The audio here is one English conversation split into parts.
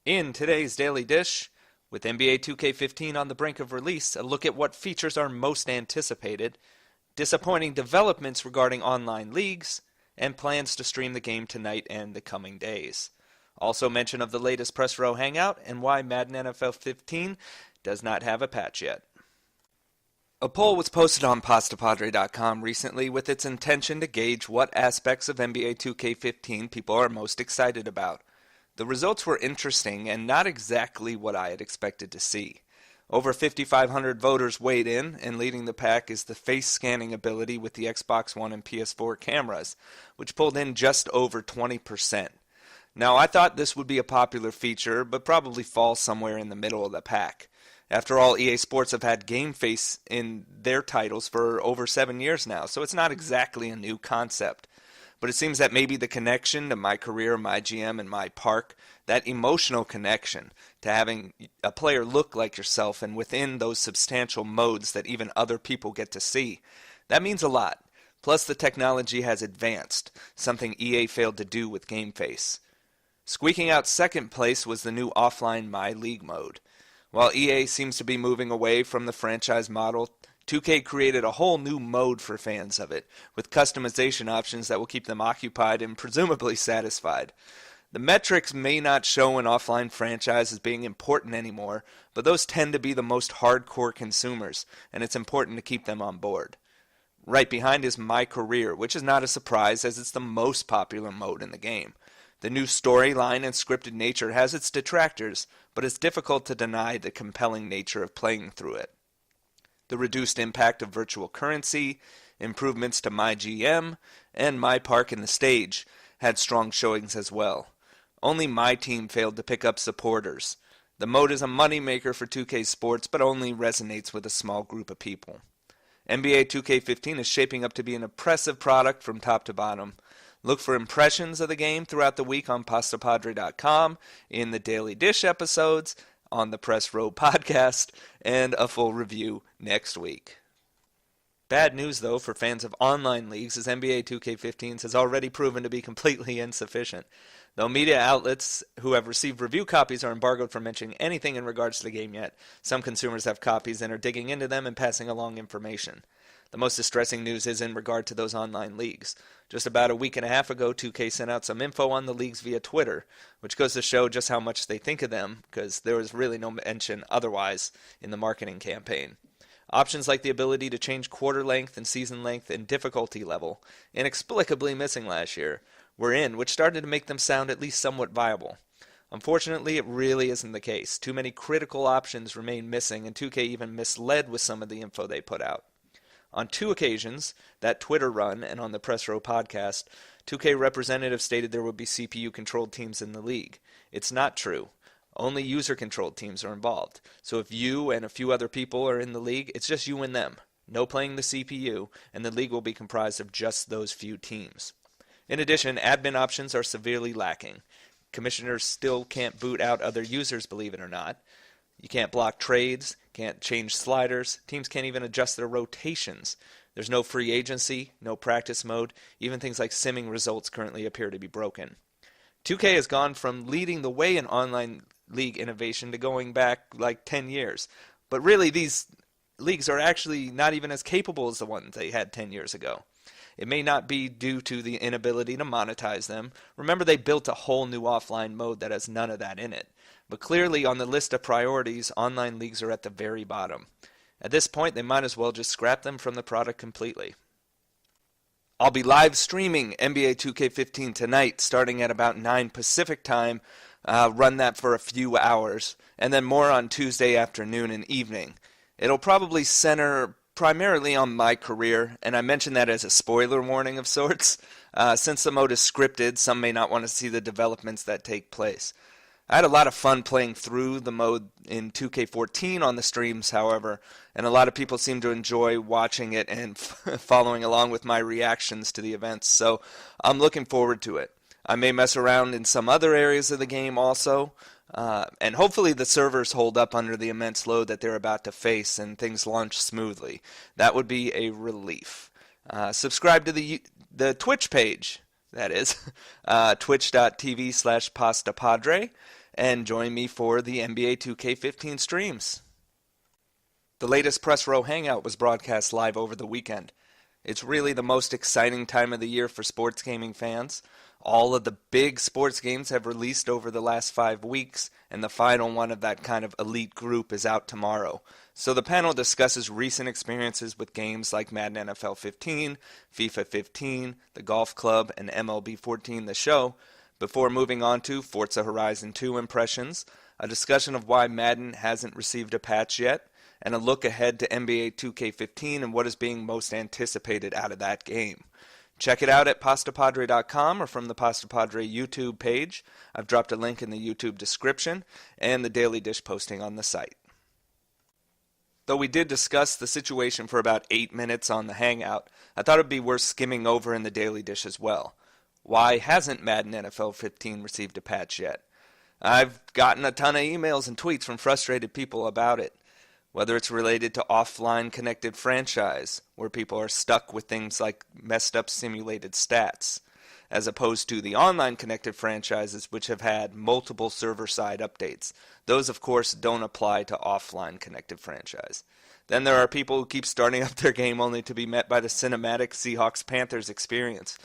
In today's Daily Dish, with NBA 2K15 on the brink of release, a look at what features are most anticipated, disappointing developments regarding online leagues, and plans to stream the game tonight and the coming days. Also mention of the latest Press Row Hangout and why Madden NFL 15 does not have a patch yet. A poll was posted on Pastapadre.com recently with its intention to gauge what aspects of NBA 2K15 people are most excited about. The results were interesting and not exactly what I had expected to see. Over 5,500 voters weighed in, and leading the pack is the face scanning ability with the Xbox One and PS4 cameras, which pulled in just over 20%. Now, I thought this would be a popular feature, but probably fall somewhere in the middle of the pack. After all, EA Sports have had game face in their titles for over 7 years now, so it's not exactly a new concept. But it seems that maybe the connection to my career, my GM, and my park, that emotional connection to having a player look like yourself and within those substantial modes that even other people get to see, that means a lot. Plus the technology has advanced, something EA failed to do with Game Face. Squeaking out second place was the new offline My League mode. While EA seems to be moving away from the franchise model, 2K created a whole new mode for fans of it, with customization options that will keep them occupied and presumably satisfied. The metrics may not show an offline franchise as being important anymore, but those tend to be the most hardcore consumers, and it's important to keep them on board. Right behind is My Career, which is not a surprise as it's the most popular mode in the game. The new storyline and scripted nature has its detractors, but it's difficult to deny the compelling nature of playing through it. The reduced impact of virtual currency, improvements to My GM, and My Park in the Stage had strong showings as well. Only My Team failed to pick up supporters. The mode is a moneymaker for 2K Sports, but only resonates with a small group of people. NBA 2K15 is shaping up to be an impressive product from top to bottom. Look for impressions of the game throughout the week on Pastapadre.com, in the Daily Dish episodes, on the Press Row podcast, and a full review next week. Bad news, though, for fans of online leagues, as NBA 2K15 has already proven to be completely insufficient. Though media outlets who have received review copies are embargoed from mentioning anything in regards to the game yet, some consumers have copies and are digging into them and passing along information. The most distressing news is in regard to those online leagues. Just about a week and a half ago, 2K sent out some info on the leagues via Twitter, which goes to show just how much they think of them, because there was really no mention otherwise in the marketing campaign. Options like the ability to change quarter length and season length and difficulty level, inexplicably missing last year, were in, which started to make them sound at least somewhat viable. Unfortunately, it really isn't the case. Too many critical options remain missing, and 2K even misled with some of the info they put out. On 2 occasions, that Twitter run and on the Press Row podcast, 2K representatives stated there would be CPU-controlled teams in the league. It's not true. Only user-controlled teams are involved. So if you and a few other people are in the league, it's just you and them. No playing the CPU, and the league will be comprised of just those few teams. In addition, admin options are severely lacking. Commissioners still can't boot out other users, believe it or not. You can't block trades, can't change sliders, teams can't even adjust their rotations. There's no free agency, no practice mode, even things like simming results currently appear to be broken. 2K has gone from leading the way in online league innovation to going back like 10 years. But really, these leagues are actually not even as capable as the ones they had 10 years ago. It may not be due to the inability to monetize them. Remember, they built a whole new offline mode that has none of that in it. But clearly, on the list of priorities, online leagues are at the very bottom. At this point, they might as well just scrap them from the product completely. I'll be live streaming NBA 2K15 tonight, starting at about 9 Pacific time. Run that for a few hours, and then more on Tuesday afternoon and evening. It'll probably center primarily on My Career, and I mention that as a spoiler warning of sorts. Since the mode is scripted, some may not want to see the developments that take place. I had a lot of fun playing through the mode in 2K14 on the streams, however, and a lot of people seem to enjoy watching it and following along with my reactions to the events, so I'm looking forward to it. I may mess around in some other areas of the game also, and hopefully the servers hold up under the immense load that they're about to face and things launch smoothly. That would be a relief. Subscribe to the Twitch page, that is, twitch.tv/Pastapadre. and join me for the NBA 2K15 streams. The latest Press Row Hangout was broadcast live over the weekend. It's really the most exciting time of the year for sports gaming fans. All of the big sports games have released over the last 5 weeks, and the final one of that kind of elite group is out tomorrow. So the panel discusses recent experiences with games like Madden NFL 15, FIFA 15, the Golf Club, and MLB 14 The Show, before moving on to Forza Horizon 2 impressions, a discussion of why Madden hasn't received a patch yet, and a look ahead to NBA 2K15 and what is being most anticipated out of that game. Check it out at Pastapadre.com or from the Pastapadre YouTube page. I've dropped a link in the YouTube description and the Daily Dish posting on the site. Though we did discuss the situation for about 8 minutes on the Hangout, I thought it would be worth skimming over in the Daily Dish as well. Why hasn't Madden NFL 15 received a patch yet? I've gotten a ton of emails and tweets from frustrated people about it. Whether it's related to offline connected franchise, where people are stuck with things like messed up simulated stats, as opposed to the online connected franchises which have had multiple server-side updates. Those, of course, don't apply to offline connected franchise. Then there are people who keep starting up their game only to be met by the cinematic Seahawks-Panthers experience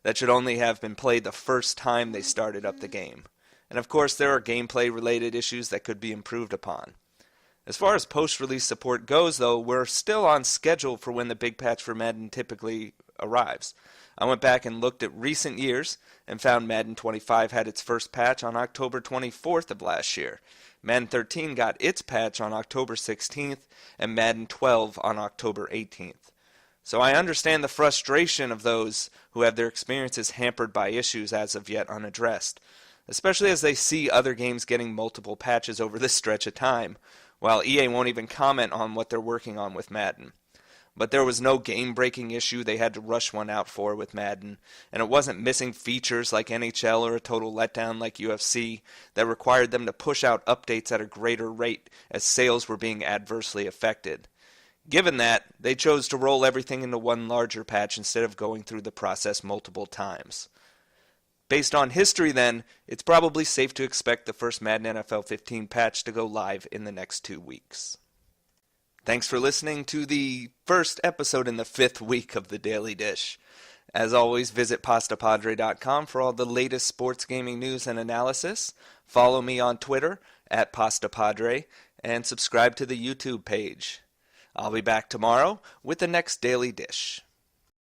that should only have been played the first time they started up the game. And of course, there are gameplay-related issues that could be improved upon. As far as post-release support goes, though, we're still on schedule for when the big patch for Madden typically arrives. I went back and looked at recent years and found Madden 25 had its first patch on October 24th of last year. Madden 13 got its patch on October 16th, and Madden 12 on October 18th. So I understand the frustration of those who have their experiences hampered by issues as of yet unaddressed, especially as they see other games getting multiple patches over this stretch of time, while EA won't even comment on what they're working on with Madden. But there was no game-breaking issue they had to rush one out for with Madden, and it wasn't missing features like NHL or a total letdown like UFC that required them to push out updates at a greater rate as sales were being adversely affected. Given that, they chose to roll everything into one larger patch instead of going through the process multiple times. Based on history, then, it's probably safe to expect the first Madden NFL 15 patch to go live in the next 2 weeks. Thanks for listening to the first episode in the 5th week of the Daily Dish. As always, visit Pastapadre.com for all the latest sports gaming news and analysis. Follow me on Twitter at Pastapadre and subscribe to the YouTube page. I'll be back tomorrow with the next Daily Dish.